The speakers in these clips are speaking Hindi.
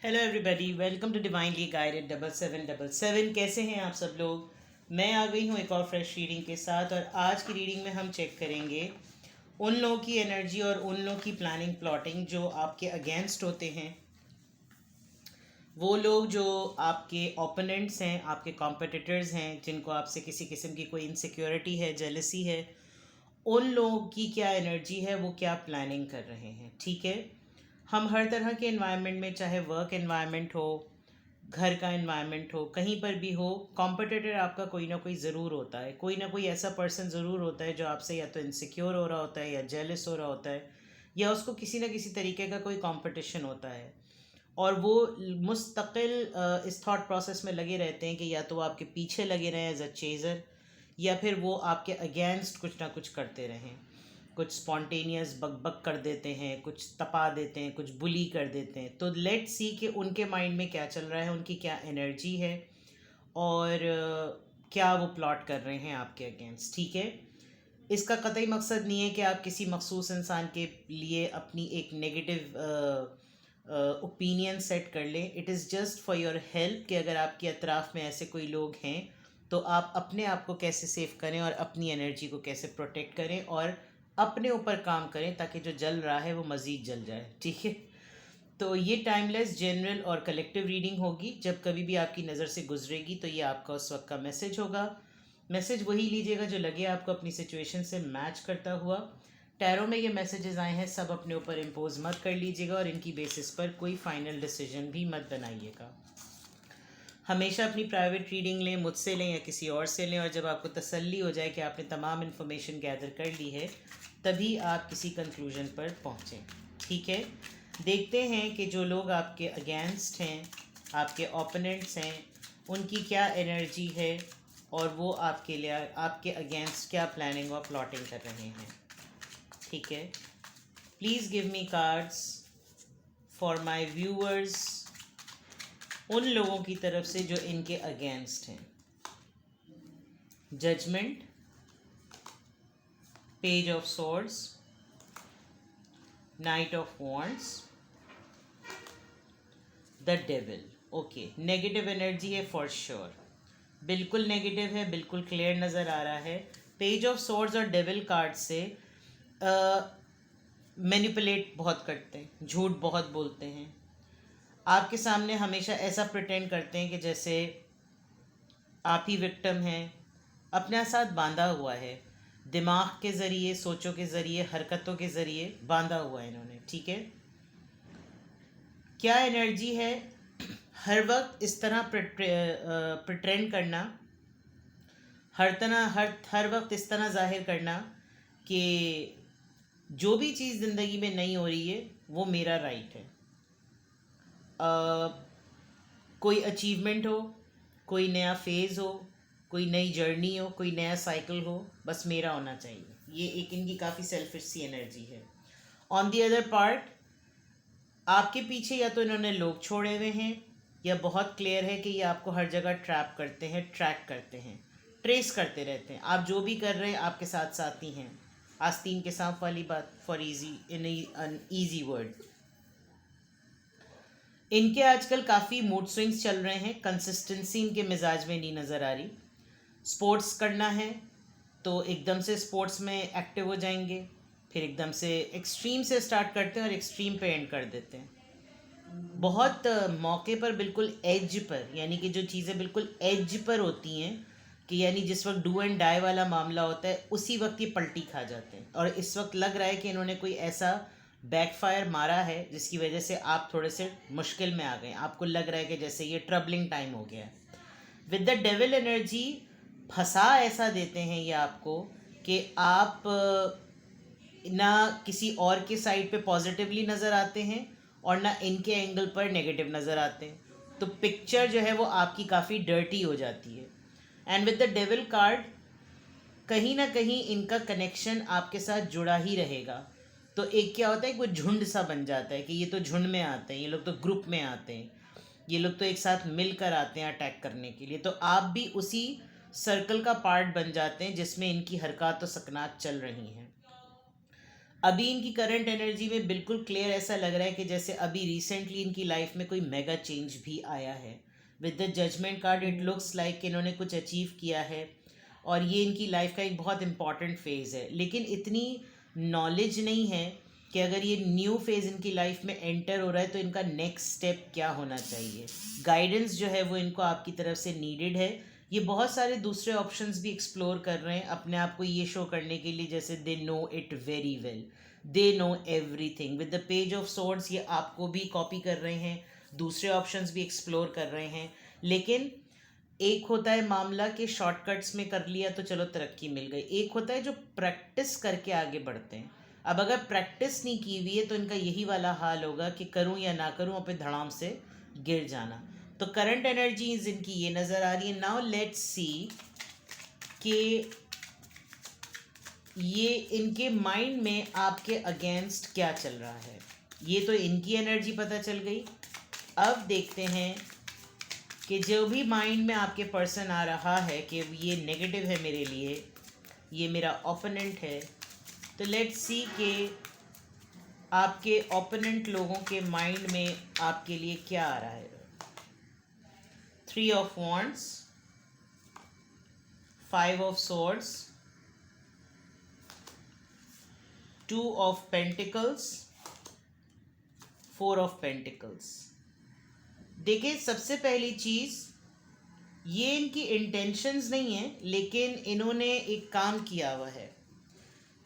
Hello everybody, welcome to divinely guided 7777। कैसे हैं आप सब लोग। मैं आ गई हूँ एक और फ्रेश रीडिंग के साथ। और आज की रीडिंग में हम चेक करेंगे उन लोगों की एनर्जी और उन लोगों की प्लानिंग प्लॉटिंग जो आपके अगेंस्ट होते हैं। वो लोग जो आपके ओपोनेंट्स हैं, आपके कॉम्पिटिटर्स हैं, जिनको आपसे किसी किस्म की कोई इनसिक्योरिटी है, जेलसी है, उन लोगों की क्या एनर्जी है, वो क्या प्लानिंग कर रहे हैं। ठीक है, हम हर तरह के इन्वायरमेंट में, चाहे वर्क इन्वायरमेंट हो, घर का इन्वायरमेंट हो, कहीं पर भी हो, कॉम्पिटिटर आपका कोई ना कोई ज़रूर होता है। कोई ना कोई ऐसा पर्सन ज़रूर होता है जो आपसे या तो इनसिक्योर हो रहा होता है, या जेलस हो रहा होता है, या उसको किसी ना किसी तरीके का कोई कंपटीशन होता है। और वो मुस्तकिल इस थॉट प्रोसेस में लगे रहते हैं कि या तो वो आपके पीछे लगे रहें एज अ चेज़र, या फिर वो आपके अगेंस्ट कुछ ना कुछ करते रहें। कुछ स्पॉन्टेनियस बक बक कर देते हैं, कुछ तपा देते हैं, कुछ बुली कर देते हैं। तो लेट्स सी कि उनके माइंड में क्या चल रहा है, उनकी क्या एनर्जी है, और क्या वो प्लॉट कर रहे हैं आपके अगेंस्ट। ठीक है, इसका कतई मकसद नहीं है कि आप किसी मखसूस इंसान के लिए अपनी एक नेगेटिव ओपिनियन सेट कर लें। It is just for your help कि अगर आपके अतराफ़ में ऐसे कोई लोग हैं तो आप अपने आप को कैसे सेव करें और अपनी एनर्जी को कैसे प्रोटेक्ट करें और अपने ऊपर काम करें, ताकि जो जल रहा है वो मज़ीद जल जाए। ठीक है, तो ये टाइमलेस, जनरल और कलेक्टिव रीडिंग होगी। जब कभी भी आपकी नज़र से गुजरेगी तो ये आपका उस वक्त का मैसेज होगा। मैसेज वही लीजिएगा जो लगे आपको अपनी सिचुएशन से मैच करता हुआ। टैरो में ये मैसेजेस आए हैं, सब अपने ऊपर इम्पोज मत कर लीजिएगा और इनकी बेसिस पर कोई फाइनल डिसीजन भी मत बनाइएगा। हमेशा अपनी प्राइवेट रीडिंग लें, मुझसे लें या किसी और से लें, और जब आपको तसल्ली हो जाए कि आपने तमाम इन्फॉर्मेशन गैदर कर ली है, तभी आप किसी कंक्लूजन पर पहुँचें। ठीक है, देखते हैं कि जो लोग आपके अगेंस्ट हैं, आपके ओपोनेंट्स हैं, उनकी क्या एनर्जी है और वो आपके लिए, आपके अगेंस्ट क्या प्लानिंग और प्लॉटिंग कर रहे हैं। ठीक है, please give me cards for my viewers, उन लोगों की तरफ से जो इनके अगेंस्ट हैं। Judgement, page of swords, knight of wands, the devil. Okay, negative energy है फॉर श्योर, बिल्कुल नेगेटिव है, बिल्कुल क्लियर नज़र आ रहा है। पेज ऑफ सॉर्ड्स और डेविल कार्ड से मैनिपुलेट बहुत करते हैं, झूठ बहुत बोलते हैं, आपके सामने हमेशा ऐसा प्रिटेंड करते हैं कि जैसे आप ही विक्टिम हैं, अपने साथ बांधा हुआ है, दिमाग के ज़रिए, सोचों के ज़रिए, हरकतों के ज़रिए बांधा हुआ है इन्होंने। ठीक है, क्या एनर्जी है, हर वक्त इस तरह प्रिटेंड करना, हर वक्त इस तरह जाहिर करना कि जो भी चीज़ ज़िंदगी में नहीं हो रही है वो मेरा राइट है। कोई अचीवमेंट हो, कोई नया फेज़ हो, कोई नई जर्नी हो, कोई नया साइकिल हो, बस मेरा होना चाहिए। ये एक इनकी काफ़ी सेल्फिश सी एनर्जी है। ऑन दी अदर पार्ट, आपके पीछे या तो इन्होंने लोग छोड़े हुए हैं, या बहुत क्लियर है कि ये आपको हर जगह ट्रैप करते हैं, ट्रैक करते हैं, ट्रेस करते रहते हैं। आप जो भी कर रहे हैं आपके साथ साथ ही हैं। आस्तीन के सांप वाली बात, for easy in an easy word. इनके आजकल काफ़ी मूड स्विंग्स चल रहे हैं, कंसिस्टेंसी इनके मिजाज में नहीं नज़र आ रही। स्पोर्ट्स करना है तो एकदम से स्पोर्ट्स में एक्टिव हो जाएंगे, फिर एकदम से एक्सट्रीम से स्टार्ट करते हैं और एक्सट्रीम पे एंड कर देते हैं। बहुत मौके पर, बिल्कुल एज पर, यानी कि जो चीज़ें बिल्कुल एज पर होती हैं, कि यानी जिस वक्त डू एंड डाई वाला मामला होता है उसी वक्त ये पलटी खा जाते हैं। और इस वक्त लग रहा है कि इन्होंने कोई ऐसा बैकफायर मारा है जिसकी वजह से आप थोड़े से मुश्किल में आ गए। आपको लग रहा है कि जैसे ये ट्रबलिंग टाइम हो गया है। विद द डेविल एनर्जी, फंसा ऐसा देते हैं ये आपको कि आप ना किसी और के साइड पे पॉजिटिवली नज़र आते हैं और ना इनके एंगल पर नेगेटिव नज़र आते हैं। तो पिक्चर जो है वो आपकी काफ़ी डर्टी हो जाती है। And with the devil card, कहीं ना कहीं इनका कनेक्शन आपके साथ जुड़ा ही रहेगा। तो एक क्या होता है, कोई झुंड सा बन जाता है कि ये तो झुंड में आते हैं, ये लोग तो ग्रुप में आते हैं, ये लोग तो एक साथ मिलकर आते हैं अटैक करने के लिए। तो आप भी उसी सर्कल का पार्ट बन जाते हैं जिसमें इनकी हरकत और सकनात चल रही हैं। अभी इनकी करंट एनर्जी में बिल्कुल क्लियर ऐसा लग रहा है कि जैसे अभी रिसेंटली इनकी लाइफ में कोई मेगा चेंज भी आया है. With the judgement card it looks like इन्होंने कुछ अचीव किया है और ये इनकी लाइफ का एक बहुत इंपॉर्टेंट फेज़ है. लेकिन इतनी नॉलेज नहीं है कि अगर ये न्यू फेज़ इनकी लाइफ में एंटर हो रहा है तो इनका नेक्स्ट स्टेप क्या होना चाहिए. गाइडेंस जो है वो इनको आपकी तरफ से नीडेड है. ये बहुत सारे दूसरे ऑप्शंस भी एक्सप्लोर कर रहे हैं अपने आप को ये शो करने के लिए जैसे they know it very well, they know everything. With the page of swords ये आपको भी कॉपी कर रहे हैं, दूसरे ऑप्शंस भी एक्सप्लोर कर रहे हैं. लेकिन एक होता है मामला कि शॉर्टकट्स में कर लिया तो चलो तरक्की मिल गई. एक होता है जो प्रैक्टिस करके आगे बढ़ते हैं. अब अगर प्रैक्टिस नहीं की हुई है तो इनका यही वाला हाल होगा कि करूं या ना करूं, अपने धड़ाम से गिर जाना. तो करंट एनर्जीज इनकी ये नज़र आ रही है. नाउ लेट्स सी कि ये इनके माइंड में आपके अगेंस्ट क्या चल रहा है. ये तो इनकी एनर्जी पता चल गई. अब देखते हैं कि जो भी माइंड में आपके पर्सन आ रहा है कि ये नेगेटिव है मेरे लिए, ये मेरा ओपोनेंट है. तो लेट्स सी कि आपके ओपोनेंट लोगों के माइंड में आपके लिए क्या आ रहा है. 3 of Wands, 5 of Swords, 2 of Pentacles, 4 of Pentacles. देखिए सबसे पहली चीज़, ये इनकी इंटेंशंस नहीं है लेकिन इन्होंने एक काम किया हुआ है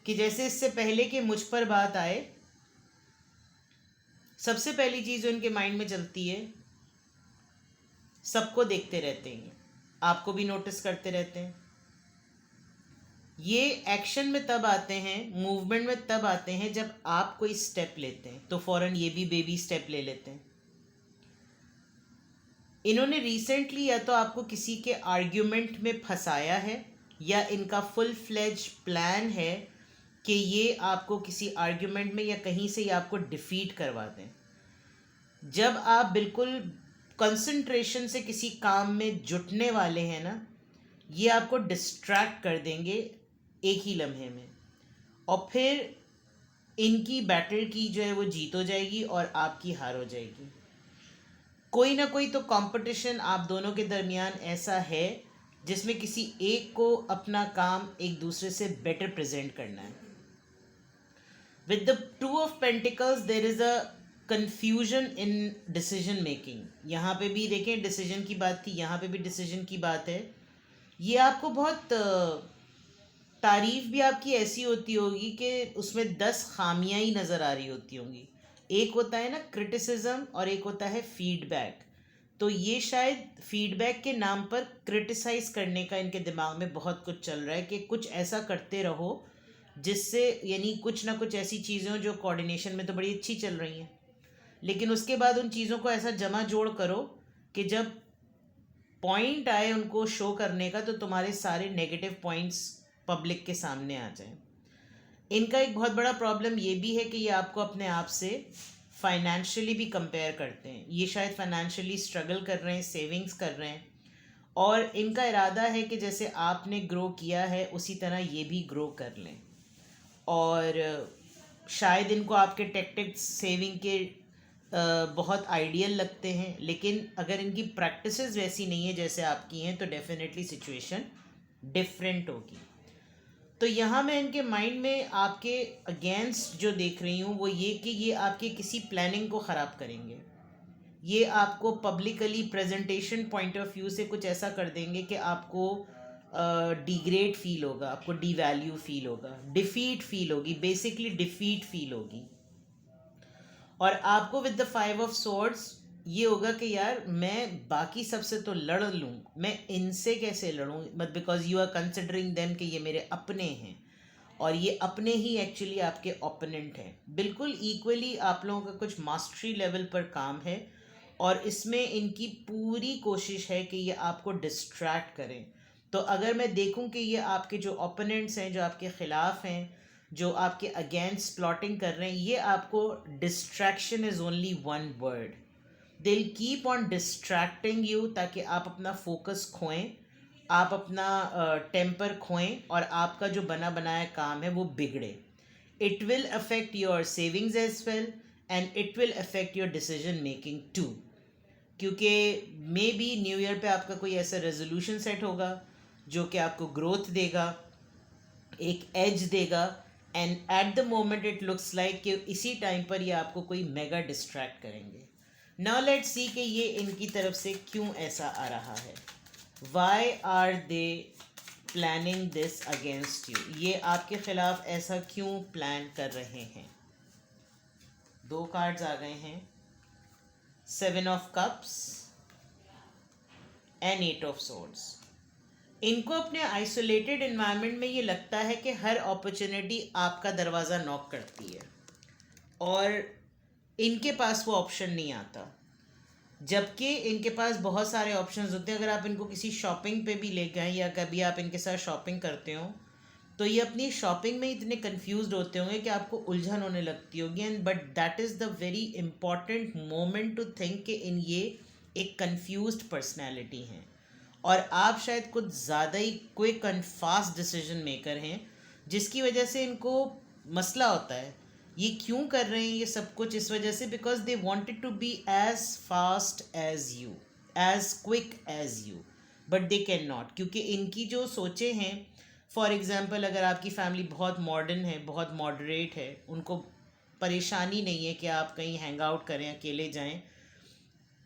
कि जैसे इससे पहले कि मुझ पर बात आए, सबसे पहली चीज़ जो इनके माइंड में चलती है, सबको देखते रहते हैं, आपको भी नोटिस करते रहते हैं. ये एक्शन में तब आते हैं, मूवमेंट में तब आते हैं जब आप कोई स्टेप लेते हैं तो फौरन ये भी बेबी स्टेप ले लेते हैं. इन्होंने रिसेंटली या तो आपको किसी के आर्ग्यूमेंट में फंसाया है या इनका फुल फ्लेज प्लान है कि ये आपको किसी आर्ग्यूमेंट में या कहीं से ये आपको डिफीट करवा दें. जब आप बिल्कुल कंसंट्रेशन से किसी काम में जुटने वाले हैं ना, ये आपको डिस्ट्रैक्ट कर देंगे एक ही लम्हे में और फिर इनकी बैटल की जो है वो जीत हो जाएगी और आपकी हार हो जाएगी. कोई ना कोई तो कंपटीशन आप दोनों के दरमियान ऐसा है जिसमें किसी एक को अपना काम एक दूसरे से बेटर प्रेजेंट करना है. With the 2 of Pentacles there is a confusion in decision making. यहाँ पे भी देखें डिसीजन की बात थी, यहाँ पे भी डिसीजन की बात है. ये आपको बहुत तारीफ भी आपकी ऐसी होती होगी कि उसमें 10 खामियां ही नज़र आ रही होती होंगी. एक होता है ना क्रिटिसिज्म और एक होता है फीडबैक. तो ये शायद फीडबैक के नाम पर क्रिटिसाइज़ करने का इनके दिमाग में बहुत कुछ चल रहा है कि कुछ ऐसा करते रहो जिससे यानी कुछ ना कुछ ऐसी चीज़ें जो कोऑर्डिनेशन में तो बड़ी अच्छी चल रही हैं, लेकिन उसके बाद उन चीज़ों को ऐसा जमा जोड़ करो कि जब पॉइंट आए उनको शो करने का तो तुम्हारे सारे नेगेटिव पॉइंट्स पब्लिक के सामने आ जाएं. इनका एक बहुत बड़ा प्रॉब्लम ये भी है कि ये आपको अपने आप से फाइनेंशियली भी कंपेयर करते हैं. ये शायद फाइनेंशियली स्ट्रगल कर रहे हैं, सेविंग्स कर रहे हैं और इनका इरादा है कि जैसे आपने ग्रो किया है उसी तरह ये भी ग्रो कर लें. और शायद इनको आपके टैक्टिक्स सेविंग के बहुत आइडियल लगते हैं, लेकिन अगर इनकी प्रैक्टिसेस वैसी नहीं है जैसे आपकी हैं तो डेफिनेटली सिचुएशन डिफरेंट होगी. तो यहाँ मैं इनके माइंड में आपके अगेंस्ट जो देख रही हूँ वो ये कि ये आपके किसी प्लानिंग को ख़राब करेंगे. ये आपको publicly presentation point of view से कुछ ऐसा कर देंगे कि आपको डिग्रेड फील होगा, आपको डी वैल्यू फील होगा, डिफीट फील होगी, बेसिकली डिफीट फील होगी. और आपको विद द 5 of Swords ये होगा कि यार मैं बाकी सबसे तो लड़ लूँ, मैं इनसे कैसे लड़ूँ, but because you are considering them कि ये मेरे अपने हैं और ये अपने ही एक्चुअली आपके ओपोनेंट हैं. बिल्कुल इक्वली आप लोगों का कुछ मास्टरी लेवल पर काम है और इसमें इनकी पूरी कोशिश है कि ये आपको डिस्ट्रैक्ट करें. तो अगर मैं देखूं कि ये आपके जो ओपोनेंट्स हैं, जो आपके ख़िलाफ़ हैं, जो आपके अगेंस्ट प्लॉटिंग कर रहे हैं, ये आपको distraction is only one word. They will keep on distracting you ताकि आप अपना फोकस खोएं, आप अपना टेम्पर खोएं और आपका जो बना बनाया काम है वो बिगड़े. It will affect your savings as well, and it will affect your decision making too. क्योंकि मे बी न्यू ईयर पे आपका कोई ऐसा रेजोल्यूशन सेट होगा जो कि आपको ग्रोथ देगा, एक एज देगा, and at the moment it looks like कि इसी टाइम पर ये आपको कोई मेगा डिस्ट्रैक्ट करेंगे. नाउ लेट्स सी कि ये इनकी तरफ से क्यों ऐसा आ रहा है. Why are they planning this against you. ये आपके खिलाफ ऐसा क्यों प्लान कर रहे हैं. दो कार्ड्स आ गए हैं, 7 of cups and 8 of swords. इनको अपने आइसोलेटेड इन्वायरमेंट में ये लगता है कि हर अपॉर्चुनिटी आपका दरवाज़ा नॉक करती है और इनके पास वो ऑप्शन नहीं आता, जबकि इनके पास बहुत सारे ऑप्शंस होते हैं. अगर आप इनको किसी शॉपिंग पे भी ले गए या कभी आप इनके साथ शॉपिंग करते हो तो ये अपनी शॉपिंग में इतने कंफ्यूज्ड होते होंगे कि आपको उलझन होने लगती होगी. And but that is the very important moment to think कि इन ये एक कंफ्यूज्ड पर्सनैलिटी हैं और आप शायद कुछ ज़्यादा ही quick and fast decision maker हैं, जिसकी वजह से इनको मसला होता है. ये क्यों कर रहे हैं ये सब कुछ? इस वजह से because they wanted to be as fast as you, as quick as you, but they can not. क्योंकि इनकी जो सोचें हैं, फॉर एग्ज़ाम्पल अगर आपकी फैमिली बहुत मॉडर्न है, बहुत मॉडरेट है, उनको परेशानी नहीं है कि आप कहीं हैंग आउट करें, अकेले जाएं,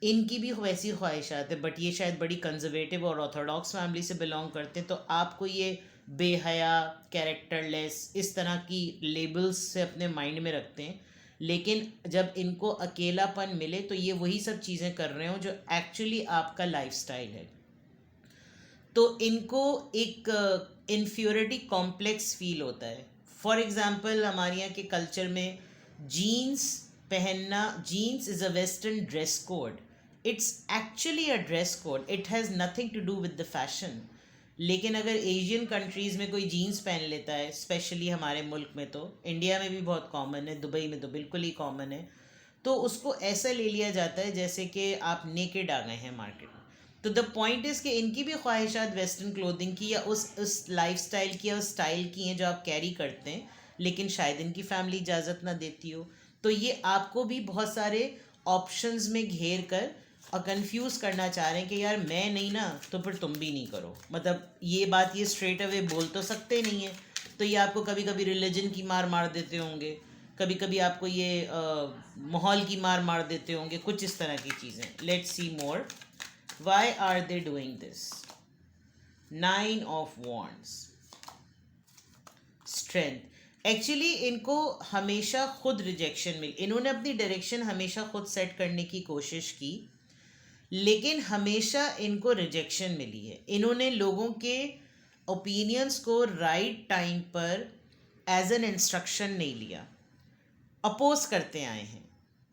इनकी भी वैसी ख्वाहिशात है. बट ये शायद बड़ी कंजर्वेटिव और ऑर्थोडॉक्स फैमिली से बिलोंग करते हैं, तो आपको ये बेहया, कैरेक्टरलेस, इस तरह की लेबल्स से अपने माइंड में रखते हैं. लेकिन जब इनको अकेलापन मिले तो ये वही सब चीज़ें कर रहे हो जो एक्चुअली आपका लाइफस्टाइल है. तो इनको एक इन्फ्योरिटी कॉम्प्लेक्स फील होता है. फॉर एग्ज़ाम्पल हमारे यहाँ के कल्चर में जीन्स पहनना, jeans is a western dress code. It's actually a dress code, it has nothing to do with the fashion. लेकिन अगर एशियन कंट्रीज़ में कोई जीन्स पहन लेता है, स्पेशली हमारे मुल्क में, तो इंडिया में भी बहुत कॉमन है, दुबई में तो बिल्कुल ही कॉमन है, तो उसको ऐसा ले लिया जाता है जैसे कि आप नेकेड आ गए हैं मार्केट में. तो द पॉइंट इज़ कि इनकी भी ख्वाहिशात वेस्टर्न क्लोथिंग की या उस लाइफ स्टाइल की या उस स्टाइल की हैं जो आप कैरी करते हैं, लेकिन शायद इनकी फैमिली इजाज़त ना देती हो. तो ये आपको भी बहुत सारे ऑप्शंस में घेर कर और कंफ्यूज करना चाह रहे हैं कि यार मैं नहीं ना तो फिर तुम भी नहीं करो. मतलब ये बात ये स्ट्रेट अवे बोल तो सकते नहीं है. तो ये आपको कभी कभी रिलीजन की मार मार देते होंगे, कभी कभी आपको ये माहौल की मार मार देते होंगे, कुछ इस तरह की चीज़ें. Let's see more. Why are they doing this. 9 of wands, strength. Actually इनको हमेशा खुद रिजेक्शन मिली. इन्होंने अपनी डायरेक्शन हमेशा खुद सेट करने की कोशिश की, लेकिन हमेशा इनको रिजेक्शन मिली है. इन्होंने लोगों के ओपिनियंस को राइट टाइम पर एज एन इंस्ट्रक्शन नहीं लिया, अपोज करते आए हैं.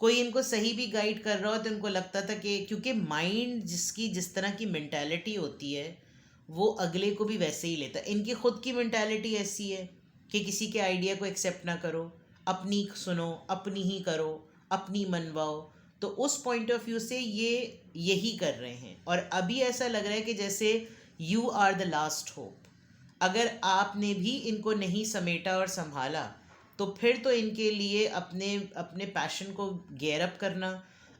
कोई इनको सही भी गाइड कर रहा हो तो इनको लगता था कि क्योंकि माइंड जिसकी जिस तरह की मेंटालिटी होती है वो अगले को भी वैसे ही लेता है. इनकी खुद की मेंटालिटी ऐसी है कि किसी के आइडिया को एक्सेप्ट ना करो, अपनी सुनो, अपनी ही करो, अपनी मनवाओ. तो उस पॉइंट ऑफ व्यू से ये यही कर रहे हैं. और अभी ऐसा लग रहा है कि जैसे you are the last hope. अगर आपने भी इनको नहीं समेटा और संभाला तो फिर तो इनके लिए अपने अपने पैशन को गेयर अप करना,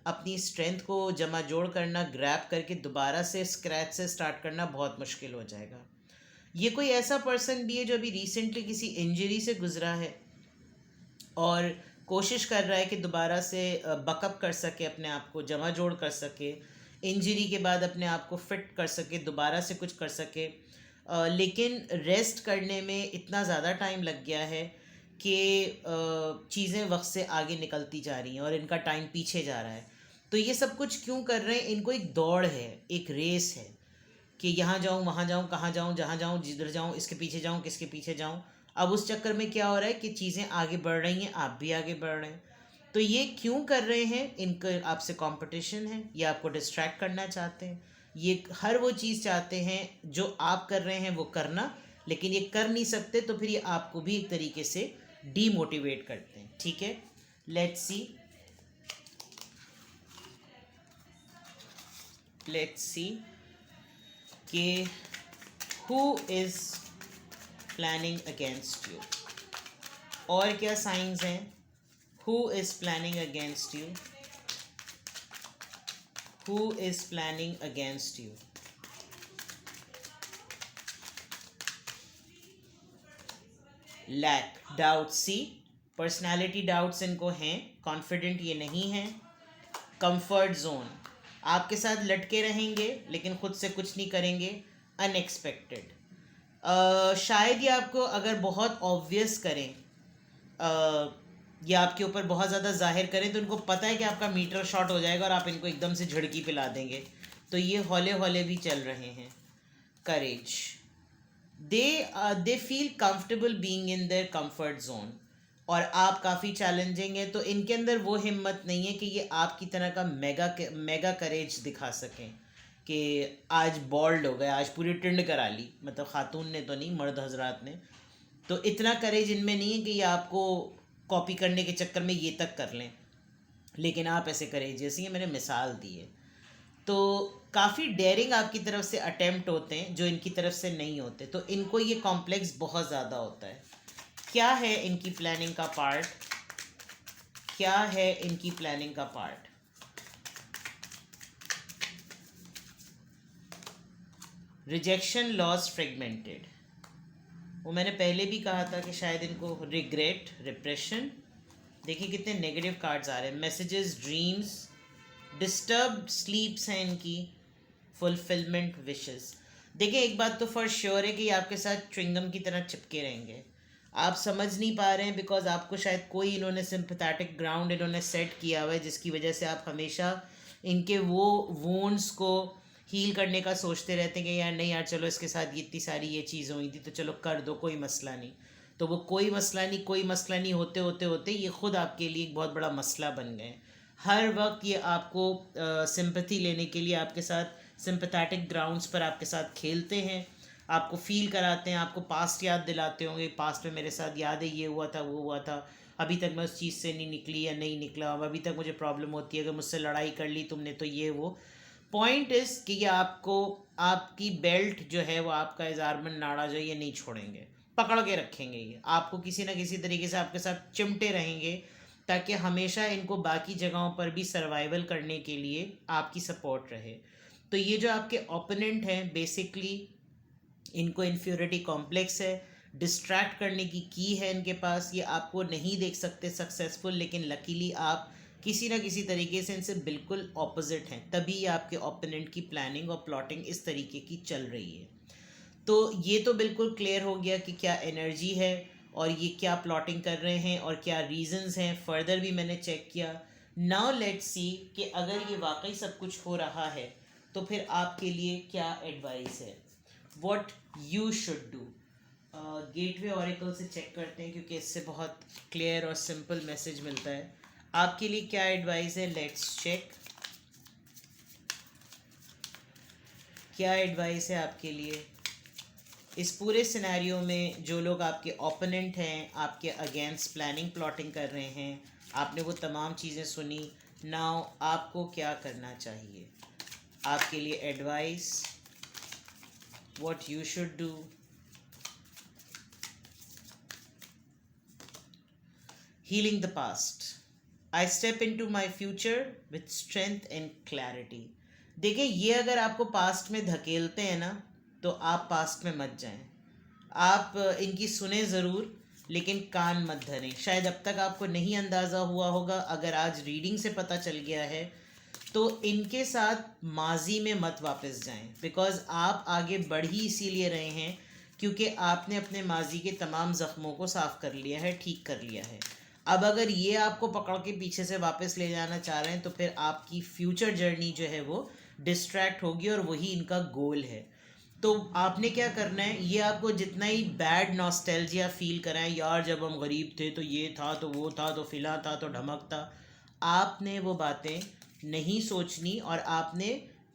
अपनी स्ट्रेंथ को जमा जोड़ करना, ग्रैब करके दोबारा से स्क्रैच से स्टार्ट करना बहुत मुश्किल हो जाएगा. ये कोई ऐसा पर्सन भी है जो अभी रिसेंटली किसी इंजरी से गुजरा है और कोशिश कर रहा है कि दोबारा से बकअप कर सके, अपने आप को जमा जोड़ कर सके, इंजरी के बाद अपने आप को फिट कर सके, दोबारा से कुछ कर सके. लेकिन रेस्ट करने में इतना ज़्यादा टाइम लग गया है कि चीज़ें वक्त से आगे निकलती जा रही हैं और इनका टाइम पीछे जा रहा है. तो ये सब कुछ क्यों कर रहे हैं? इनको एक दौड़ है, एक रेस है कि यहाँ जाऊँ, वहाँ जाऊँ, कहाँ जाऊँ, जहाँ जाऊँ, जिधर जाऊँ, इसके पीछे जाऊँ, किसके पीछे जाऊँ. अब उस चक्कर में क्या हो रहा है कि चीज़ें आगे बढ़ रही हैं, आप भी आगे बढ़ रहे हैं. तो ये क्यों कर रहे हैं? इनका आपसे कंपटीशन है, ये आपको डिस्ट्रैक्ट करना चाहते हैं. ये हर वो चीज़ चाहते हैं जो आप कर रहे हैं वो करना, लेकिन ये कर नहीं सकते तो फिर ये आपको भी एक तरीके से डीमोटिवेट करते हैं. ठीक है, लेट्स सी कि who is planning against you. और क्या साइंस हैं? Who is planning against you? Who is planning against you? Lack, doubt, see personality doubts इनको हैं, कॉन्फिडेंट ये नहीं हैं। कंफर्ट जोन, आपके साथ लटके रहेंगे लेकिन खुद से कुछ नहीं करेंगे। अनएक्सपेक्टेड, शायद ये आपको अगर बहुत ऑब्वियस करें या आपके ऊपर बहुत ज़्यादा जाहिर करें तो उनको पता है कि आपका मीटर शॉर्ट हो जाएगा और आप इनको एकदम से झड़की पिला देंगे, तो ये हौले हौले भी चल रहे हैं। Courage, they feel comfortable being in their comfort zone, और आप काफ़ी चैलेंजिंग हैं, तो इनके अंदर वो हिम्मत नहीं है कि ये आपकी तरह का मेगा करेज दिखा सकें कि आज बॉल्ड हो गए, आज पूरी टिंड करा ली, मतलब ख़ातून ने तो नहीं, मर्द हजरात ने। तो इतना करेज इनमें नहीं है कि ये आपको कॉपी करने के चक्कर में ये तक कर लें, लेकिन आप ऐसे करेज जैसी है, मैंने मिसाल दी है। तो काफ़ी डेयरिंग आपकी तरफ से अटेम्प्ट होते हैं जो इनकी तरफ से नहीं होते, तो इनको ये कॉम्प्लेक्स बहुत ज़्यादा होता है। क्या है इनकी प्लानिंग का पार्ट? क्या है इनकी प्लानिंग का पार्ट? Rejection, loss, fragmented. वो मैंने पहले भी कहा था कि शायद इनको रिग्रेट, रिप्रेशन। देखिए कितने नेगेटिव कार्ड्स आ रहे हैं। मैसेजेस, ड्रीम्स, डिस्टर्ब्ड स्लीप्स हैं इनकी, फुलफिलमेंट, विशेस। देखिए एक बात तो फॉर श्योर है कि ये आपके साथ च्युइंगम की तरह चिपके रहेंगे। आप समझ नहीं पा रहे हैं बिकॉज आपको शायद कोई इन्होंने सिंपैथेटिक ग्राउंड इन्होंने सेट किया हुआ है, जिसकी वजह से आप हमेशा इनके वो वोन्ड्स को हील करने का सोचते रहते हैं कि यार नहीं यार चलो इसके साथ ये इतनी सारी ये चीज़ हुई थी तो चलो कर दो, कोई मसला नहीं। तो वो कोई मसला नहीं, कोई मसला नहीं होते होते होते ये खुद आपके लिए एक बहुत बड़ा मसला बन गए। हर वक्त ये आपको सिंपैथी लेने के लिए आपके साथ सिंपैथेटिक ग्राउंड्स पर आपके साथ खेलते हैं, आपको फील कराते हैं, आपको पास्ट याद दिलाते होंगे, पास्ट में मेरे साथ याद है ये हुआ था वो हुआ था, अभी तक मैं उस चीज़ से नहीं निकली या नहीं निकला, अब अभी तक मुझे प्रॉब्लम होती है, अगर मुझसे लड़ाई कर ली तुमने तो ये वो। पॉइंट इज़ कि ये आपको, आपकी बेल्ट जो है वो आपका इजारमन नाड़ा जो है ये नहीं छोड़ेंगे, पकड़ के रखेंगे, ये आपको किसी ना किसी तरीके से आपके साथ चिमटे रहेंगे ताकि हमेशा इनको बाकी जगहों पर भी सर्वाइवल करने के लिए आपकी सपोर्ट रहे। तो ये जो आपके ओपोनेंट हैं बेसिकली इनको इन्फ्योरिटी कॉम्प्लेक्स है, डिस्ट्रैक्ट करने की है इनके पास, ये आपको नहीं देख सकते सक्सेसफुल, लेकिन लकीली आप किसी ना किसी तरीके से इनसे बिल्कुल ऑपोजिट हैं, तभी आपके ओपोनेंट की प्लानिंग और प्लॉटिंग इस तरीके की चल रही है। तो ये तो बिल्कुल क्लियर हो गया कि क्या एनर्जी है और ये क्या प्लॉटिंग कर रहे हैं और क्या रीजंस हैं। फर्दर भी मैंने चेक किया। नाउ लेट्स सी कि अगर ये वाकई सब कुछ हो रहा है तो फिर आपके लिए क्या एडवाइस है, what you should do. Gateway oracle से चेक करते हैं क्योंकि इससे बहुत क्लियर और सिंपल मैसेज मिलता है। आपके लिए क्या एडवाइस है, लेट्स चेक। क्या एडवाइस है आपके लिए इस पूरे सिनेरियो में? जो लोग आपके ओपोनेंट हैं, आपके अगेंस्ट प्लानिंग प्लॉटिंग कर रहे हैं, आपने वो तमाम चीज़ें सुनी। नाउ आपको क्या करना चाहिए, आपके लिए advice, what you should do. Healing the past, I step into my future with strength and clarity. देखिए ये अगर आपको पास्ट में धकेलते हैं ना तो आप पास्ट में मत जाएं। आप इनकी सुने ज़रूर लेकिन कान मत धरें। शायद अब तक आपको नहीं अंदाज़ा हुआ होगा, अगर आज रीडिंग से पता चल गया है तो इनके साथ माजी में मत वापस जाएं, बिकॉज़ आप आगे बढ़ ही इसीलिए रहे हैं क्योंकि आपने अपने माजी के तमाम ज़ख्मों को साफ़ कर लिया है, ठीक कर लिया है। अब अगर ये आपको पकड़ के पीछे से वापस ले जाना चाह रहे हैं तो फिर आपकी फ्यूचर जर्नी जो है वो डिस्ट्रैक्ट होगी और वही इनका गोल है। तो आपने क्या करना है, ये आपको जितना ही बैड नॉस्टैल्जिया फील कराएं, यार जब हम गरीब थे तो ये था तो वो था तो फिला था तो ढमक था, आपने वो बातें नहीं सोचनी और आपने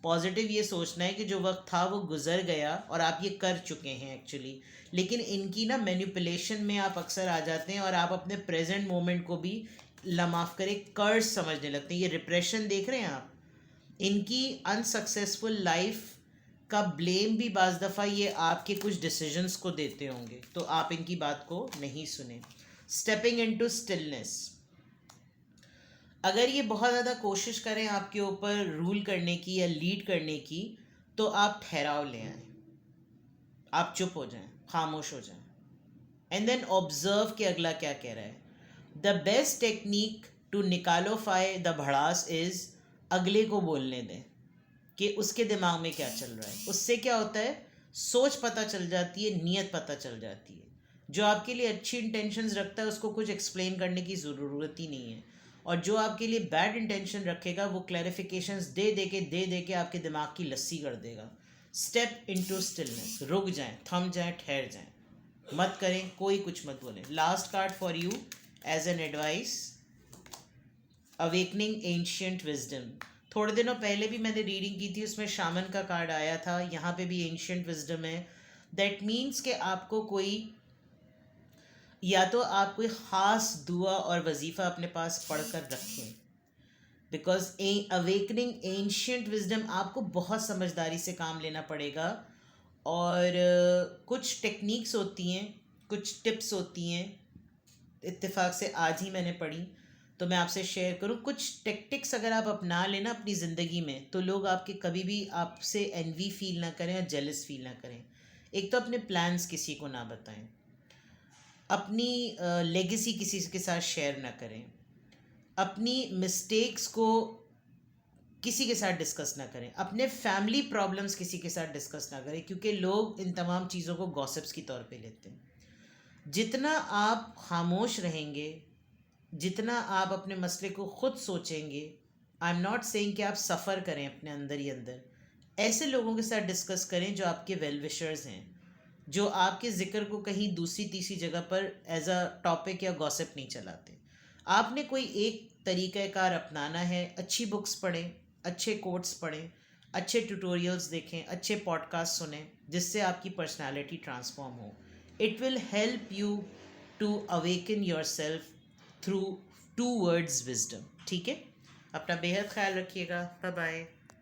पॉजिटिव ये सोचना है कि जो वक्त था वो गुजर गया और आप ये कर चुके हैं एक्चुअली। लेकिन इनकी ना मैनिपुलेशन में आप अक्सर आ जाते हैं और आप अपने प्रेजेंट मोमेंट को भी माफ़ करें कर्ज समझने लगते हैं। ये रिप्रेशन देख रहे हैं आप, इनकी अनसक्सेसफुल लाइफ का ब्लेम भी बाज़ दफ़ा ये आपके कुछ डिसीजंस को देते होंगे, तो आप इनकी बात को नहीं सुने। Stepping into stillness. अगर ये बहुत ज़्यादा कोशिश करें आपके ऊपर रूल करने की या लीड करने की, तो आप ठहराव ले आएं, आप चुप हो जाएं, खामोश हो जाएं, एंड देन ऑब्जर्व कि अगला क्या कह रहा है। द बेस्ट टेक्निक टू निकालोफाई द भड़ास इज़ अगले को बोलने दें कि उसके दिमाग में क्या चल रहा है। उससे क्या होता है, सोच पता चल जाती है, नीयत पता चल जाती है। जो आपके लिए अच्छी इंटेंशंस रखता है उसको कुछ एक्सप्लेन करने की ज़रूरत ही नहीं है, और जो आपके लिए बैड इंटेंशन रखेगा वो क्लैरिफिकेशंस दे दे के आपके दिमाग की लस्सी कर देगा। स्टेप इनटू स्टिलनेस, रुक जाएं, थम जाएं, ठहर जाएं, मत करें, कोई कुछ मत बोलें। Last card for you as an advice, awakening ancient wisdom. थोड़े दिनों पहले भी मैंने रीडिंग की थी, उसमें शामन का कार्ड आया था, यहाँ पे भी एंशियंट विजडम है। दैट मीन्स कि आपको कोई, या तो आप कोई ख़ास दुआ और वजीफ़ा अपने पास पढ़ कर रखें, बिकॉज अवेकनिंग एंशियंट विजडम आपको बहुत समझदारी से काम लेना पड़ेगा। और कुछ टेक्निक्स होती हैं, कुछ टिप्स होती हैं, इत्तेफाक से आज ही मैंने पढ़ी, तो मैं आपसे शेयर करूं। कुछ टेक्टिक्स अगर आप अपना लेना अपनी ज़िंदगी में, तो लोग आपके कभी भी आपसे एनवी फील ना करें और जेलस फील ना करें। एक तो अपने प्लान्स किसी को ना बताएं, अपनी लेगेसी किसी के साथ शेयर ना करें, अपनी मिस्टेक्स को किसी के साथ डिस्कस ना करें, अपने फैमिली प्रॉब्लम्स किसी के साथ डिस्कस ना करें, क्योंकि लोग इन तमाम चीज़ों को गॉसिप्स की तौर पे लेते हैं। जितना आप खामोश रहेंगे, जितना आप अपने मसले को ख़ुद सोचेंगे, आई एम नॉट सेइंग कि आप सफ़र करें अपने अंदर ही अंदर, ऐसे लोगों के साथ डिस्कस करें जो आपके वेल विशर्स हैं, जो आपके ज़िक्र को कहीं दूसरी तीसरी जगह पर एज अ टॉपिक या गॉसिप नहीं चलाते। आपने कोई एक तरीक़ाकार अपनाना है। अच्छी बुक्स पढ़ें, अच्छे कोट्स पढ़ें, अच्छे ट्यूटोरियल्स देखें, अच्छे पॉडकास्ट सुनें, जिससे आपकी पर्सनालिटी ट्रांसफॉर्म हो। It will help you to awaken yourself through two words wisdom. ठीक है, अपना बेहद ख्याल रखिएगा। Bye bye.